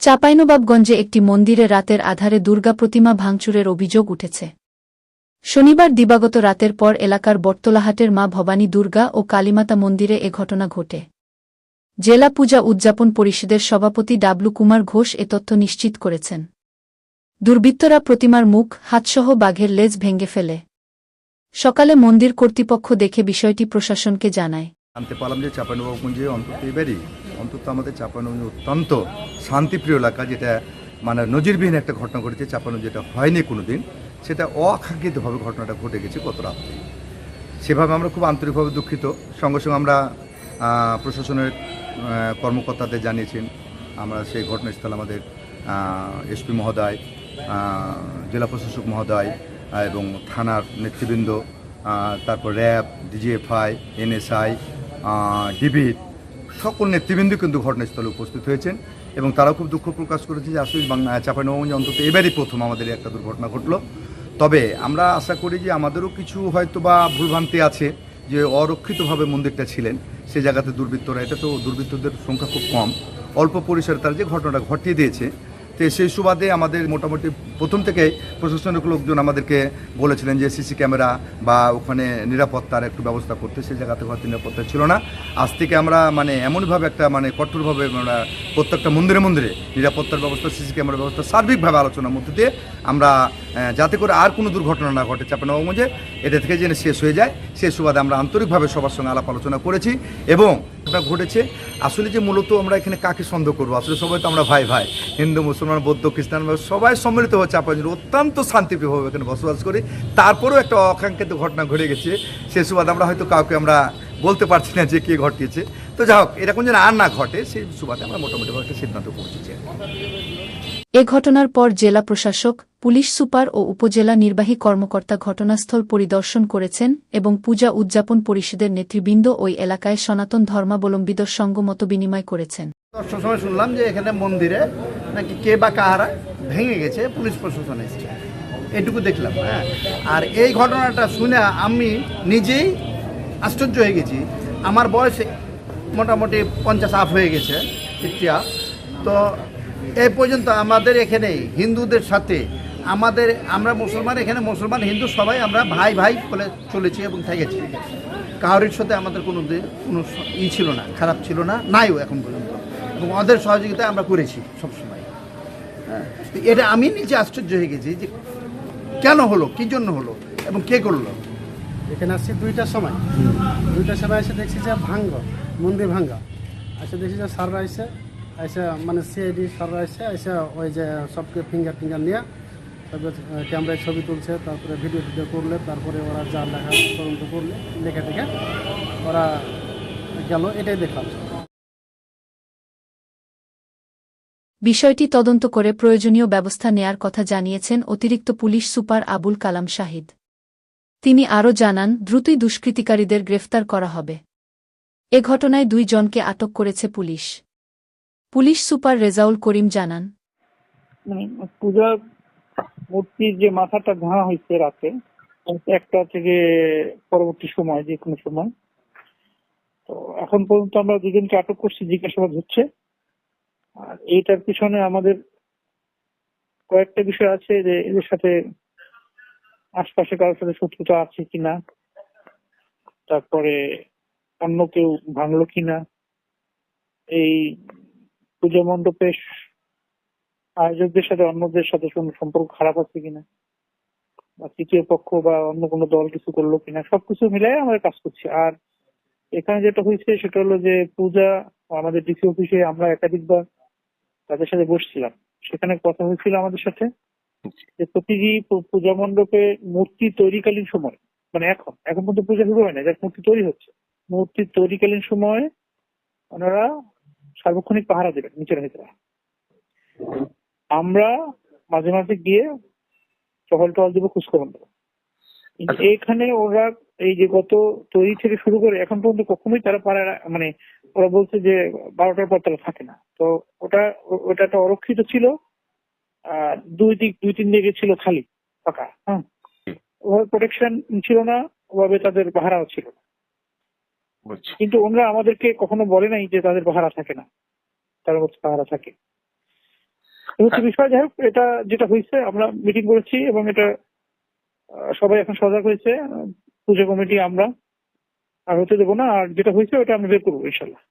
চাঁপাইনবাবগঞ্জে একটি মন্দিরে রাতের আধারে দুর্গা প্রতিমা ভাঙচুরের অভিযোগ উঠেছে। শনিবার দিবাগত রাতের পর এলাকার বটতলাহাটের মা ভবানী দুর্গা ও কালীমাতা মন্দিরে এ ঘটনা ঘটে। জেলা পূজা উদযাপন পরিষদের সভাপতি ডাবলু কুমার ঘোষ এ তথ্য নিশ্চিত করেছেন। দুর্বৃত্তরা প্রতিমার মুখ, হাতসহ বাঘের লেজ ভেঙে ফেলে। সকালে মন্দির কর্তৃপক্ষ দেখে বিষয়টি প্রশাসনকে জানায়। জানতে পারলাম যে চাঁপাইনবাবগঞ্জে অন্তত আমাদের চাঁপাইনবাবগঞ্জ অত্যন্ত শান্তিপ্রিয় এলাকা, যেটা মানে নজিরবিহীন একটা ঘটনা ঘটেছে। চাঁপাইনবাবগঞ্জ যেটা হয়নি কোনোদিন, সেটা অকাঙ্ক্ষিতভাবে ঘটনাটা ঘটে গেছে গত রাত্রে। সেভাবে আমরা খুব আন্তরিকভাবে দুঃখিত। সঙ্গে সঙ্গে আমরা প্রশাসনের কর্মকর্তাদের জানিয়েছেন। আমরা সেই ঘটনাস্থল আমাদের এসপি মহোদয়, জেলা প্রশাসক মহোদয় এবং থানার নেতৃবৃন্দ, তারপর র্যাব, ডিজিএফআই, এনএসআই, ডিবির সকল নেতৃবৃন্দ কিন্তু ঘটনাস্থলে উপস্থিত হয়েছেন এবং তারাও খুব দুঃখ প্রকাশ করেছে যে আসলে চাঁপাইনবাবগঞ্জে অন্তত এবারই প্রথম আমাদের একটা দুর্ঘটনা ঘটলো। তবে আমরা আশা করি যে আমাদেরও কিছু হয়তো বা ভুলভ্রান্তি আছে, যে অরক্ষিতভাবে মন্দিরটা ছিলেন সে জায়গাতে দুর্বৃত্তরা, এটা তো দুর্বৃত্তদের সংখ্যা খুব কম, অল্প পরিসরে তারা যে ঘটনাটা ঘটিয়ে দিয়েছে। তো সেই সুবাদে আমাদের মোটামুটি প্রথম থেকে প্রশাসনিক লোকজন আমাদেরকে বলেছিলেন যে সিসি ক্যামেরা বা ওখানে নিরাপত্তার একটু ব্যবস্থা করতে। সেই জায়গাতে হয়তো নিরাপত্তা ছিল না। আজ থেকে আমরা এমনভাবে একটা কঠোরভাবে আমরা প্রত্যেকটা মন্দিরে নিরাপত্তার ব্যবস্থা, সিসি ক্যামেরার ব্যবস্থা সার্বিকভাবে আলোচনার মধ্যে দিয়ে আমরা যাতে করে আর কোনো দুর্ঘটনা না ঘটে চাঁপাইনবাবগঞ্জে, এটা থেকে যেন শেষ হয়ে যায় সেই সুবাদে আমরা আন্তরিকভাবে সবার সঙ্গে আলাপ আলোচনা করেছি। এবং এটা ঘটেছে আসলে যে মূলত আমরা এখানে কাকে সন্দেহ করবো, আসলে সবাই তো আমরা ভাই, হিন্দু, মুসলমান, বৌদ্ধ, খ্রিস্টান সবাই সম্মিলিত হচ্ছে চাঁপাইনবাবগঞ্জে অত্যন্ত শান্তিপ্রিয়ভাবে এখানে বসবাস করি। তারপরেও একটা অকাঙ্ক্ষিত ঘটনা ঘটে গেছে, সে সুবাদে আমরা হয়তো কাউকে আমরা বলতে পারছি না যে কে ঘটিয়েছে। তো যাই হোক, এরকম যেন আর না ঘটে সেই সুবাদে আমরা মোটামুটি একটা সিদ্ধান্ত পৌঁছেছি। এ ঘটনার পর জেলা প্রশাসক, পুলিশ সুপার ও উপজেলা নির্বাহী কর্মকর্তা ঘটনাস্থল পরিদর্শন করেছেন এবং পূজা উদযাপন পরিষদের নেতৃবৃন্দ ওই এলাকায় সনাতন ধর্মাবলম্বীদের সঙ্গে মতবিনিময় করেছেন। সময় শুনলাম যে এখানে মন্দিরে নাকি কে বা কাহারা ভেঙে গেছে, পুলিশ প্রশাসন এসেছে, এটুকু দেখলাম। হ্যাঁ, আর এই ঘটনাটা শুনে আমি নিজেই আশ্চর্য হয়ে গেছি। আমার বয়স মোটামুটি 50 আপ হয়ে গেছে, 50। তো এই পর্যন্ত আমাদের এখানে হিন্দুদের সাথে আমরা মুসলমান, এখানে মুসলমান হিন্দু সবাই আমরা ভাই বলে চলেছি এবং থেকেছি। কাহারির সাথে আমাদের কোনো ছিল না, খারাপ ছিল না, নাইও এখন পর্যন্ত। এবং ওদের সহযোগিতা আমরা করেছি সবসময়। হ্যাঁ, এটা আমি নিজে আশ্চর্য হয়ে গেছি যে কেন হলো, কী জন্য হলো এবং কে করলো। এখানে আসছি 2টার সময় এসে দেখছি যে মন্দির ভাঙ্গা। এসে দেখছি যে স্যাররা এসে মানে সিআইডি স্যাররা এসে ওই যে সবকে ফিঙ্গার নিয়ে তারপরে ক্যামেরায় ছবি তুলছে, তারপরে ভিডিও করলে, তারপরে ওরা যা লেখা তদন্ত করলে, লেখা থেকে ওরা গেল, এটাই দেখলাম। বিষয়টি তদন্ত করে প্রয়োজনীয় ব্যবস্থা নেয়ার কথা জানিয়েছেন অতিরিক্ত পুলিশ সুপার আবুল কালাম শাহিদ। তিনি আরও জানান, দ্রুতই দুষ্কৃতিকারীদের গ্রেফতার করা হবে। এ ঘটনায় 2 জনকে আটক করেছে police. Police super Rezaul Karim জানান, পূজার মূর্তির যে মাথাটা ভাঙা হয়েছে রাতে, একটা থেকে পরবর্তী সময় যে কোনো সময়, তো এখন পর্যন্ত আমরা 2 জনকে আটক করছি, জিজ্ঞাসাবাদ হচ্ছে। আর এইটার পিছনে আমাদের কয়েকটা বিষয় আছে, যে এদের সাথে আশপাশে কারোর সাথে শত্রুতা আছে কিনা, তারপরে অন্য কেউ ভাঙলো কিনা, এই পূজা মণ্ডপের আয়োজকদের সাথে অন্যদের সাথে কোনো সম্পর্ক খারাপ আছে কিনা, বা তৃতীয় পক্ষ বা অন্য কোনো দল কিছু করলো কিনা, সবকিছু মিলাই আমরা কাজ করছি। আর এখানে যেটা হয়েছে সেটা হলো যে পূজা আমাদের ডিসি অফিসে আমরা একাধিকবার তাদের সাথে বসছিলাম, সেখানে কথা হয়েছিল আমাদের সাথে যে প্রতিটি পূজা মণ্ডপে মূর্তি তৈরিকালীন সময়, মানে এখন পর্যন্ত পূজা শুরু হয় না, যার মূর্তি তৈরি হচ্ছে, মূর্তি তৈরিকালীন সময় ওনারা সার্বক্ষণিক পাহারা দেবেন নিচের ভিতরে। আমরা মাঝে মাঝে গিয়ে টহল দেবো, খোঁজখবর দেবো। এখানে ওরা এই যে গত তৈরি থেকে শুরু করে এখন পর্যন্ত কখনোই তারা পারে, মানে ওরা বলছে যে 12টার পর তারা থাকে না। তো ওটা একটা অরক্ষিত ছিল, 2-3 দিকে ছিল খালি ফাঁকা। হ্যাঁ, ওভাবে প্রোটেকশন ছিল না, ওভাবে তাদের পাহারাও ছিল না। কিন্তু ওনারা আমাদেরকে কখনো বলে নাই যে তাদের পাহারা থাকে না, তার পাহারা থাকে। এই হচ্ছে বিষয়। যাই হোক, এটা যেটা হয়েছে আমরা মিটিং করেছি এবং এটা সবাই এখন সজাগ হয়েছে। পুজো কমিটি আমরা আর হতে দেবো না, আর যেটা হয়েছে ওটা আমরা বের করবো ইনশাল্লাহ।